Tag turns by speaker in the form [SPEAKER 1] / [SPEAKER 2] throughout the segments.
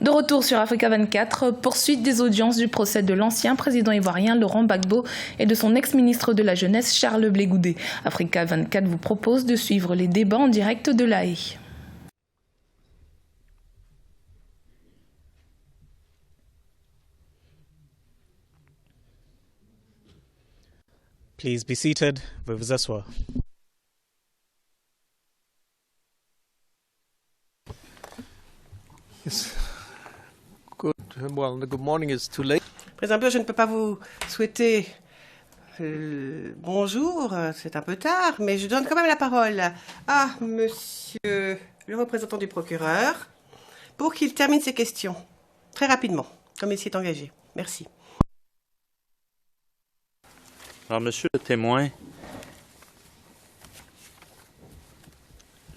[SPEAKER 1] De retour sur Africa 24, poursuite des audiences du procès de l'ancien président ivoirien Laurent Gbagbo et de son ex-ministre de la Jeunesse Charles Blé Goudé. Africa 24 vous propose de suivre les débats en direct de La Haye.
[SPEAKER 2] Please be seated. Veuillez vous asseoir.
[SPEAKER 3] Yes. Good morning is too late.
[SPEAKER 4] Président Bio, je ne peux pas vous souhaiter bonjour, c'est un peu tard, mais je donne quand même la parole à monsieur le représentant du procureur pour qu'il termine ses questions très rapidement, comme il s'y est engagé. Merci.
[SPEAKER 5] Alors, monsieur le témoin,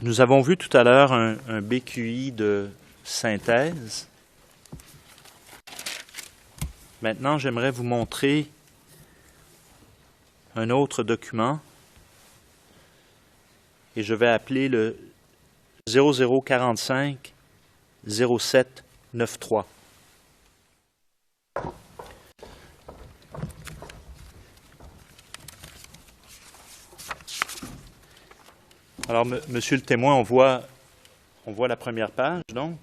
[SPEAKER 5] nous avons vu tout à l'heure un BQI de synthèse. Maintenant, j'aimerais vous montrer un autre document et je vais appeler le 0045 0793. Alors, monsieur le témoin, on voit la première page, donc,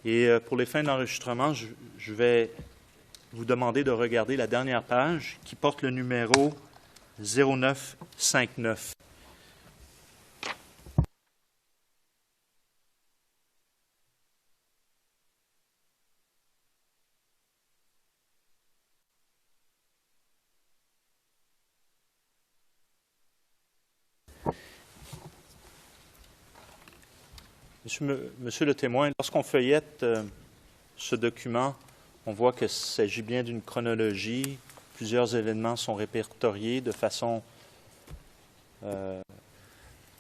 [SPEAKER 5] et pour les fins d'enregistrement, je vais vous demander de regarder la dernière page qui porte le numéro 0959. Monsieur le témoin, lorsqu'on feuillette ce document, on voit qu'il s'agit bien d'une chronologie. Plusieurs événements sont répertoriés de façon,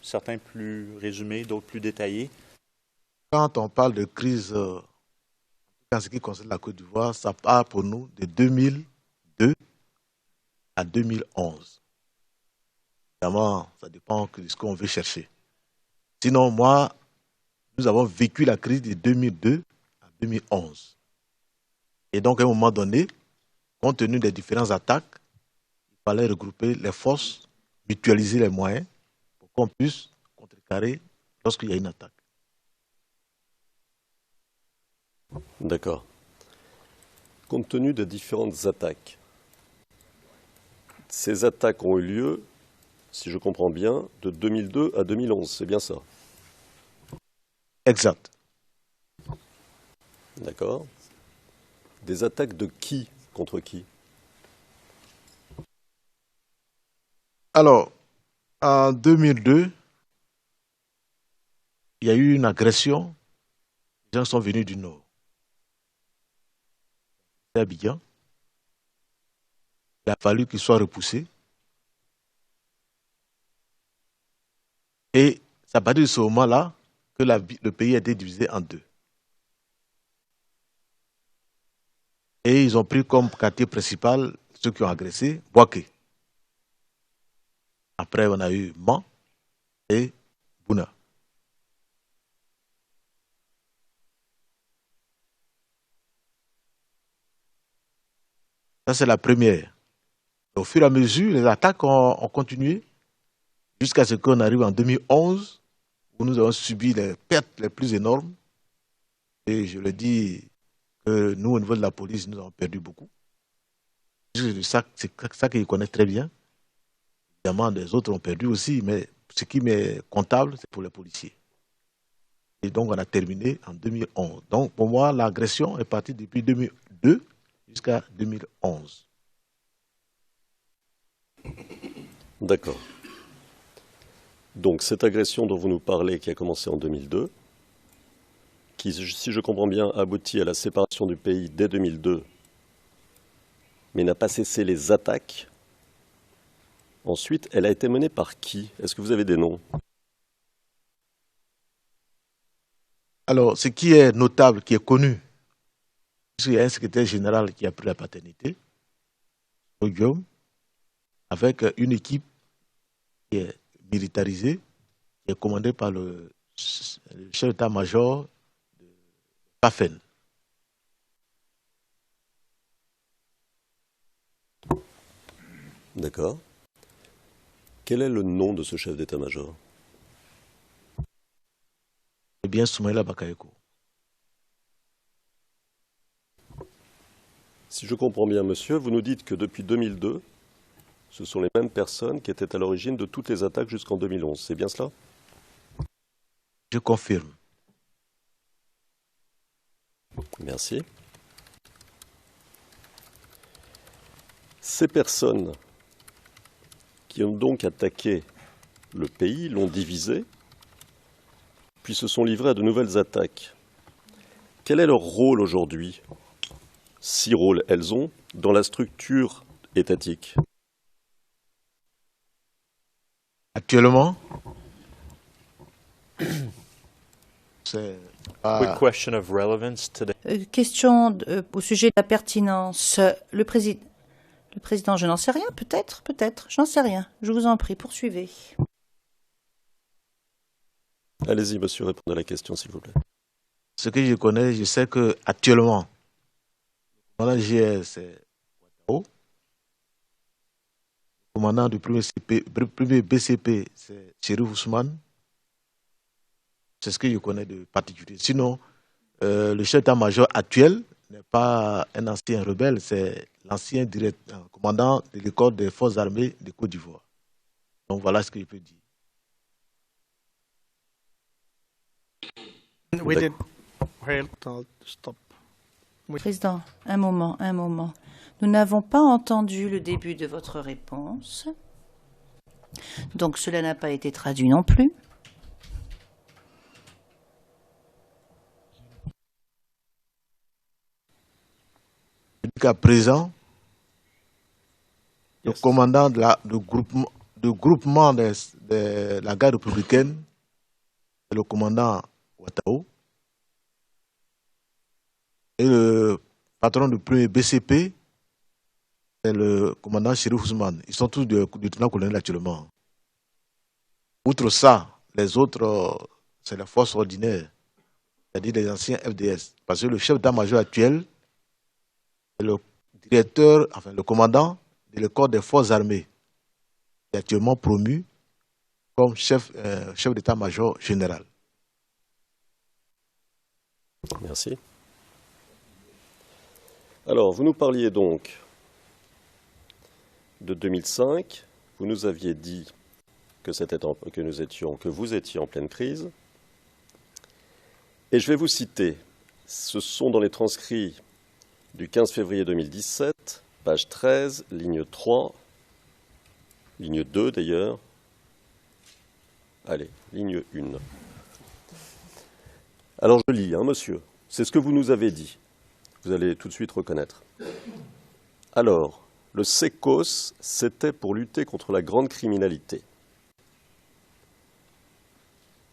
[SPEAKER 5] certains plus résumés, d'autres plus détaillés.
[SPEAKER 6] Quand on parle de crise, en ce qui concerne la Côte d'Ivoire, ça part pour nous de 2002 à 2011. Évidemment, ça dépend de ce qu'on veut chercher. Sinon, nous avons vécu la crise de 2002 à 2011. Et donc, à un moment donné, compte tenu des différentes attaques, il fallait regrouper les forces, mutualiser les moyens pour qu'on puisse contrecarrer lorsqu'il y a une attaque.
[SPEAKER 7] D'accord. Compte tenu des différentes attaques, ces attaques ont eu lieu, si je comprends bien, de 2002 à 2011, c'est bien ça?
[SPEAKER 6] Exact.
[SPEAKER 7] D'accord. Des attaques de qui contre qui?
[SPEAKER 6] Alors, en 2002, il y a eu une agression. Les gens sont venus du nord. C'est Abidjan. Il a fallu qu'ils soient repoussés. Et c'est à partir de ce moment-là que le pays a été divisé en deux. Et ils ont pris comme quartier principal ceux qui ont agressé Bouaké. Après, on a eu Man et Bouna. Ça, c'est la première. Au fur et à mesure, les attaques ont continué jusqu'à ce qu'on arrive en 2011 où nous avons subi les pertes les plus énormes. Et je le dis que nous, au niveau de la police, nous avons perdu beaucoup. C'est ça qu'ils connaissent très bien. Évidemment, les autres ont perdu aussi, mais ce qui m'est comptable, c'est pour les policiers. Et donc, on a terminé en 2011. Donc, pour moi, l'agression est partie depuis 2002 jusqu'à 2011.
[SPEAKER 7] D'accord. Donc, cette agression dont vous nous parlez, qui a commencé en 2002, qui, si je comprends bien, aboutit à la séparation du pays dès 2002, mais n'a pas cessé les attaques. Ensuite, elle a été menée par qui? Est-ce que vous avez des noms?
[SPEAKER 6] Alors, ce qui est notable, qui est connu, il y a un secrétaire général qui a pris la paternité, au Guillaume, avec une équipe qui est militarisée, qui est commandée par le chef d'état-major de Pafen.
[SPEAKER 7] D'accord. Quel est le nom de ce chef d'état-major?
[SPEAKER 6] Eh bien, Soumaïla Bakayoko.
[SPEAKER 7] Si je comprends bien, monsieur, vous nous dites que depuis 2002, ce sont les mêmes personnes qui étaient à l'origine de toutes les attaques jusqu'en 2011. C'est bien cela?
[SPEAKER 6] Je confirme.
[SPEAKER 7] Merci. Ces personnes qui ont donc attaqué le pays, l'ont divisé, puis se sont livrées à de nouvelles attaques. Quel est leur rôle aujourd'hui? 6 rôles elles ont dans la structure étatique.
[SPEAKER 6] Actuellement, c'est
[SPEAKER 5] Quick question of relevance today.
[SPEAKER 3] Question au sujet de la pertinence. Le président, je n'en sais rien, peut-être, je n'en sais rien. Je vous en prie, poursuivez.
[SPEAKER 7] Allez-y, monsieur, répondez à la question, s'il vous plaît.
[SPEAKER 6] Ce que je connais, je sais que actuellement, le commandant GR, c'est Ouattao. Le commandant du premier BCP, c'est Chérif Ousmane. C'est ce que je connais de particulier. Sinon, le chef d'état-major actuel n'est pas un ancien rebelle, c'est l'ancien commandant de l'école des forces armées de Côte d'Ivoire. Donc voilà ce que je peux dire.
[SPEAKER 8] Stop.
[SPEAKER 3] Président, un moment. Nous n'avons pas entendu le début de votre réponse. Donc cela n'a pas été traduit non plus.
[SPEAKER 6] Jusqu'à présent, le commandant du groupement de la garde républicaine, c'est le commandant Ouattao. Et le patron du premier BCP, c'est le commandant Chérif Ousmane. Ils sont tous du lieutenant-colonel actuellement. Outre ça, les autres, c'est la force ordinaire, c'est-à-dire les anciens FDS. Parce que le chef d'état-major actuel, c'est le commandant de l'école des forces armées, qui est actuellement promu comme chef d'état-major général.
[SPEAKER 7] Merci. Alors, vous nous parliez donc de 2005. Vous nous aviez dit que vous étiez en pleine crise. Et je vais vous citer. Ce sont dans les transcrits du 15 février 2017, page 13, ligne 3, ligne 2 d'ailleurs. Allez, ligne 1. Alors je lis, monsieur. C'est ce que vous nous avez dit. Vous allez tout de suite reconnaître. Alors, le SECOS, c'était pour lutter contre la grande criminalité.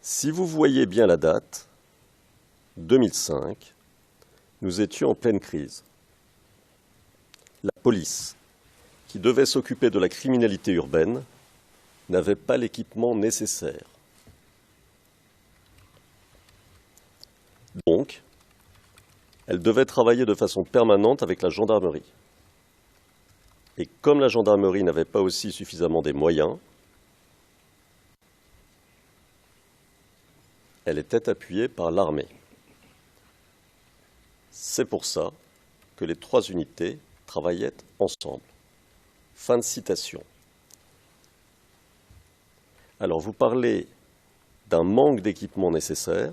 [SPEAKER 7] Si vous voyez bien la date, 2005, nous étions en pleine crise. La police, qui devait s'occuper de la criminalité urbaine, n'avait pas l'équipement nécessaire. Donc, elle devait travailler de façon permanente avec la gendarmerie. Et comme la gendarmerie n'avait pas aussi suffisamment des moyens, elle était appuyée par l'armée. C'est pour ça que les 3 unités travaillaient ensemble. Fin de citation. Alors, vous parlez d'un manque d'équipement nécessaire,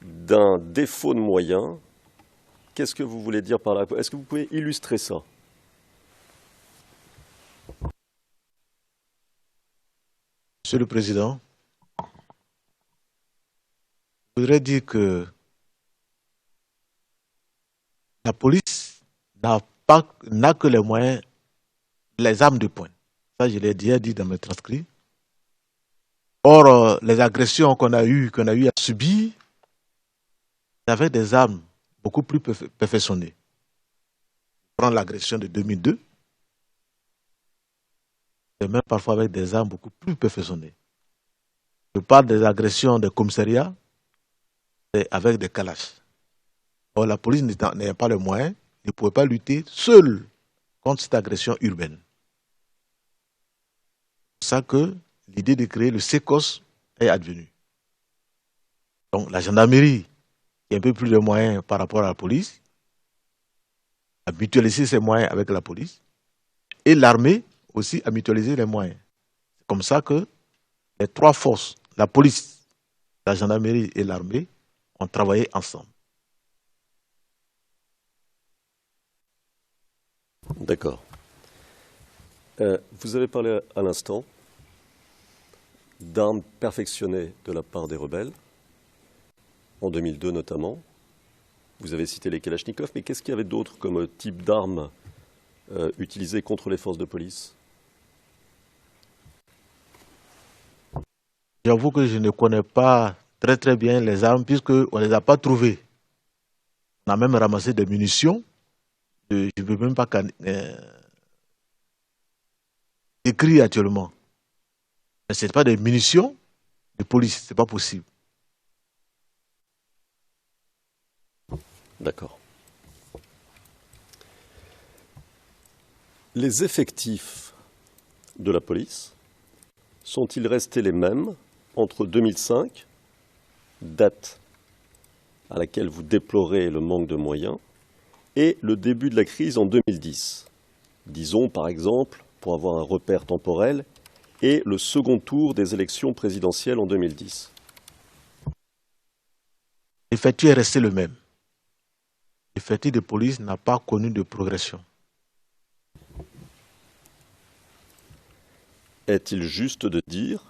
[SPEAKER 7] d'un défaut de moyens. Qu'est-ce que vous voulez dire par là? Est-ce que vous pouvez illustrer ça?
[SPEAKER 6] Monsieur le Président, je voudrais dire que la police n'a que les moyens, les armes de poing. Ça, je l'ai déjà dit dans mes transcrits. Or, les agressions qu'on a eu à subir, avec des armes beaucoup plus perfectionnées. Prendre l'agression de 2002, et même parfois avec des armes beaucoup plus perfectionnées. Je parle des agressions des commissariats avec des calaches. Or, la police n'ayant pas les moyens, ne pouvait pas lutter seule contre cette agression urbaine. C'est pour ça que l'idée de créer le SECOS est advenue. Donc la gendarmerie, qui a un peu plus de moyens par rapport à la police, a mutualisé ses moyens avec la police, et l'armée aussi a mutualisé les moyens. C'est comme ça que les trois forces, la police, la gendarmerie et l'armée, ont travaillé ensemble.
[SPEAKER 7] D'accord. Vous avez parlé à l'instant d'armes perfectionnées de la part des rebelles, en 2002 notamment. Vous avez cité les Kalachnikov, mais qu'est-ce qu'il y avait d'autre comme type d'armes utilisées contre les forces de police?
[SPEAKER 6] J'avoue que je ne connais pas très bien les armes puisqu'on ne les a pas trouvées. On a même ramassé des munitions. Je ne veux même pas décrire actuellement. Mais ce n'est pas des munitions de police, ce n'est pas possible.
[SPEAKER 7] D'accord. Les effectifs de la police sont-ils restés les mêmes entre 2005, date à laquelle vous déplorez le manque de moyens, et le début de la crise en 2010? Disons par exemple, pour avoir un repère temporel, et le second tour des élections présidentielles en 2010.
[SPEAKER 6] L'effectif est resté le même. L'effectif de police n'a pas connu de progression.
[SPEAKER 7] Est-il juste de dire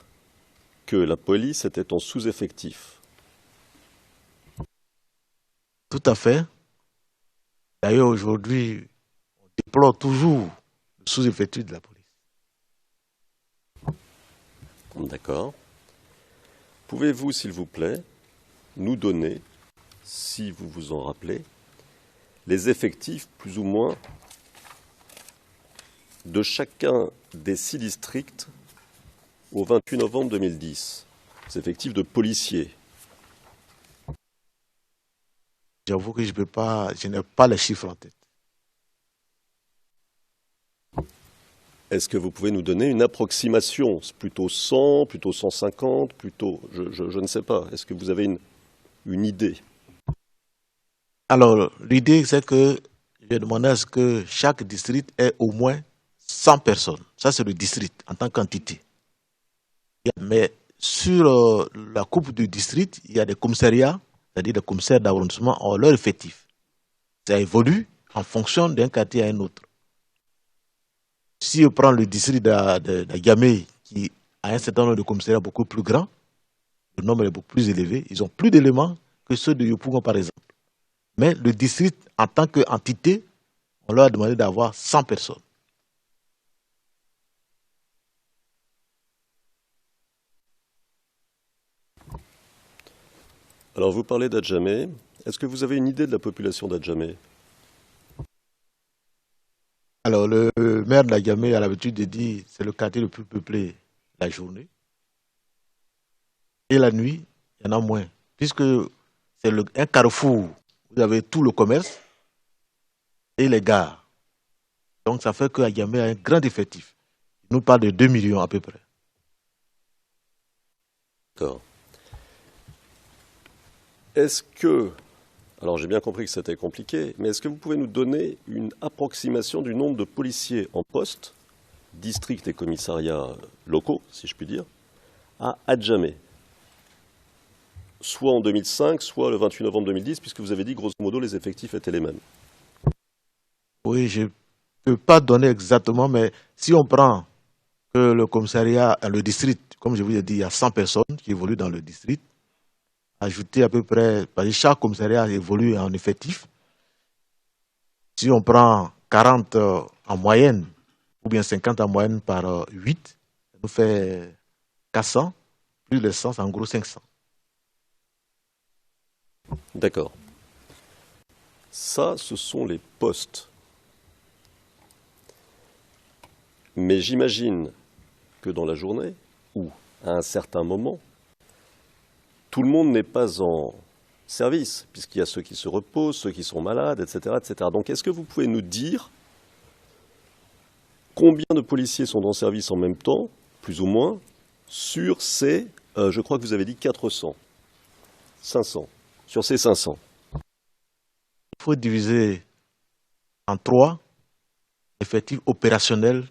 [SPEAKER 7] que la police était en sous-effectif?
[SPEAKER 6] Tout à fait. D'ailleurs, aujourd'hui, on déplore toujours le sous-effectif de la police.
[SPEAKER 7] D'accord. Pouvez-vous, s'il vous plaît, nous donner, si vous vous en rappelez, les effectifs plus ou moins de chacun des 6 districts au 28 novembre 2010, les effectifs de policiers?
[SPEAKER 6] J'avoue que je n'ai pas les chiffres en tête.
[SPEAKER 7] Est-ce que vous pouvez nous donner une approximation? C'est plutôt 100, plutôt 150, plutôt... Je ne sais pas. Est-ce que vous avez une idée?
[SPEAKER 6] Alors, l'idée, c'est que j'ai demandé à ce que chaque district ait au moins 100 personnes. Ça, c'est le district en tant qu'entité. Mais sur la coupe du district, il y a des commissariats, c'est-à-dire des commissaires d'arrondissement ont leur effectif. Ça évolue en fonction d'un quartier à un autre. Si on prend le district d'Agamey, qui a un certain nombre de commissariats beaucoup plus grands, le nombre est beaucoup plus élevé, ils ont plus d'éléments que ceux de Yopougon, par exemple. Mais le district, en tant qu'entité, on leur a demandé d'avoir 100 personnes.
[SPEAKER 7] Alors, vous parlez d'Adjamé. Est-ce que vous avez une idée de la population d'Adjamé?
[SPEAKER 6] Alors, le maire de l'Agamey a l'habitude de dire que c'est le quartier le plus peuplé la journée. Et la nuit, il y en a moins. Puisque c'est un carrefour, vous avez tout le commerce et les gares. Donc, ça fait que l'Agamey a un grand effectif. Il nous parle de 2 millions à peu près.
[SPEAKER 7] D'accord. Est-ce que, alors j'ai bien compris que c'était compliqué, mais est-ce que vous pouvez nous donner une approximation du nombre de policiers en poste, districts et commissariats locaux, si je puis dire, à Adjamé? Soit en 2005, soit le 28 novembre 2010, puisque vous avez dit, grosso modo, les effectifs étaient les mêmes.
[SPEAKER 6] Oui, je ne peux pas donner exactement, mais si on prend que le commissariat, le district, comme je vous ai dit, il y a 100 personnes qui évoluent dans le district, ajouter à peu près, parce que chaque commissariat évolue en effectif. Si on prend 40 en moyenne, ou bien 50 en moyenne par 8, ça nous fait 400, plus les 100, c'est en gros 500.
[SPEAKER 7] D'accord. Ça, ce sont les postes. Mais j'imagine que dans la journée, ou à un certain moment, tout le monde n'est pas en service, puisqu'il y a ceux qui se reposent, ceux qui sont malades, etc., etc. Donc, est-ce que vous pouvez nous dire Combien de policiers sont en service en même temps, plus ou moins, sur ces, je crois que vous avez dit 400, 500, sur ces 500?
[SPEAKER 6] Il faut diviser en 3 effectifs opérationnels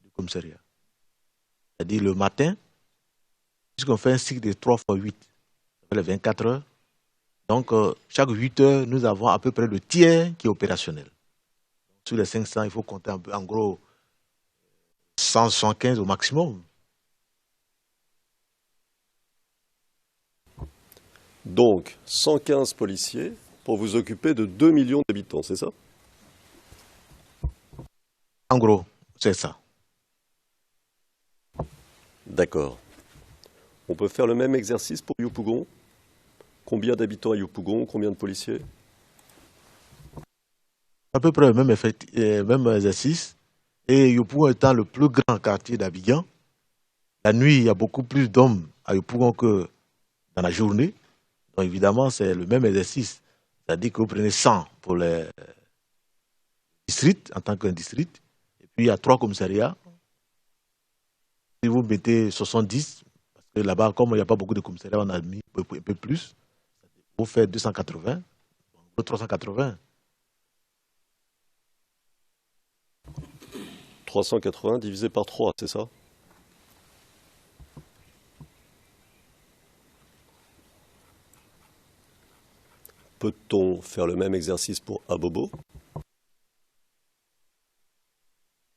[SPEAKER 6] du commissariat. C'est-à-dire le matin, puisqu'on fait un cycle de 3 fois 8, ça fait les 24 heures. Donc, chaque 8 heures, nous avons à peu près le tiers qui est opérationnel. Sur les 500, il faut compter un peu, en gros 175 au maximum.
[SPEAKER 7] Donc, 115 policiers pour vous occuper de 2 millions d'habitants, c'est ça?
[SPEAKER 6] En gros, c'est ça.
[SPEAKER 7] D'accord. On peut faire le même exercice pour Yopougon? Combien d'habitants à Yopougon? Combien de policiers?
[SPEAKER 6] À peu près le même exercice. Et Yopougon étant le plus grand quartier d'Abidjan, la nuit, il y a beaucoup plus d'hommes à Yopougon que dans la journée. Donc évidemment, c'est le même exercice. C'est-à-dire que vous prenez 100 pour les districts, en tant qu'un district, et puis il y a 3 commissariats. Si vous mettez 70, parce que là-bas, comme il n'y a pas beaucoup de commissariats, on a mis un peu plus, vous faites 280, 380.
[SPEAKER 7] 380 divisé par 3, c'est ça? Peut-on faire le même exercice pour Abobo?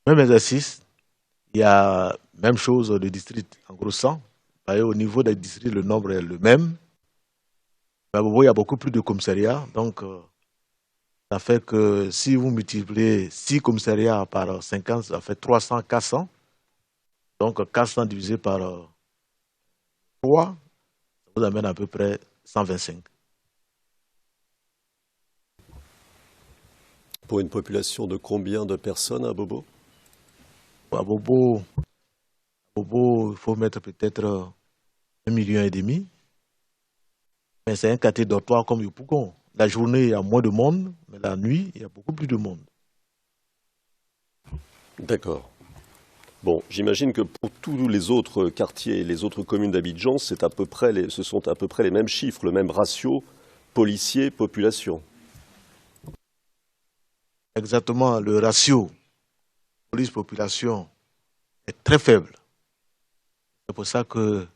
[SPEAKER 6] Même exercice, il y a même chose de district, en gros 100. Au niveau des districts, le nombre est le même. À Abobo, il y a beaucoup plus de commissariats, donc ça fait que si vous multipliez 6 commissariats par 50, ça fait 300, 400. Donc 400 divisé par 3, ça vous amène à peu près 125.
[SPEAKER 7] Pour une population de combien de personnes à Abobo?
[SPEAKER 6] À Abobo, il faut mettre peut-être 1,5 million. Mais c'est un quartier dortoir comme Yopougon. La journée, il y a moins de monde, mais la nuit, il y a beaucoup plus de monde.
[SPEAKER 7] D'accord. Bon, j'imagine que pour tous les autres quartiers et les autres communes d'Abidjan, ce sont à peu près les mêmes chiffres, le même ratio policier-population.
[SPEAKER 6] Exactement, le ratio police-population est très faible. C'est pour ça qu'il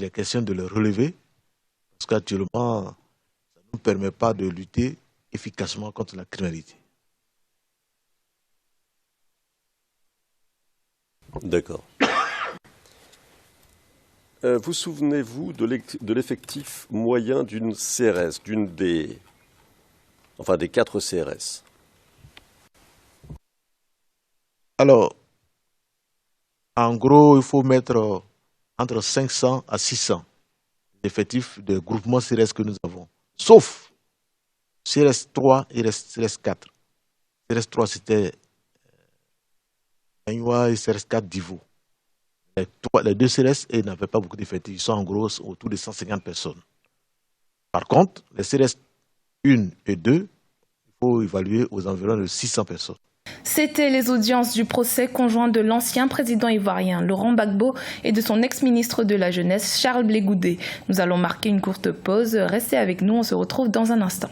[SPEAKER 6] est question de le relever, parce qu'actuellement, ça ne nous permet pas de lutter efficacement contre la criminalité.
[SPEAKER 7] D'accord. Vous souvenez-vous de l'effectif moyen d'une CRS, des 4 CRS?
[SPEAKER 6] Alors, en gros, il faut mettre entre 500 à 600 effectifs de groupement CRS que nous avons. Sauf CRS 3 et CRS 4. CRS 3, c'était Agnoua et CRS 4 Divo. Les 2 CRS n'avaient pas beaucoup d'effectifs. Ils sont en gros autour de 150 personnes. Par contre, les CRS 1 et 2, il faut évaluer aux environs de 600 personnes.
[SPEAKER 1] C'était les audiences du procès conjoint de l'ancien président ivoirien Laurent Gbagbo et de son ex-ministre de la Jeunesse Charles Blé Goudé. Nous allons marquer une courte pause. Restez avec nous, on se retrouve dans un instant.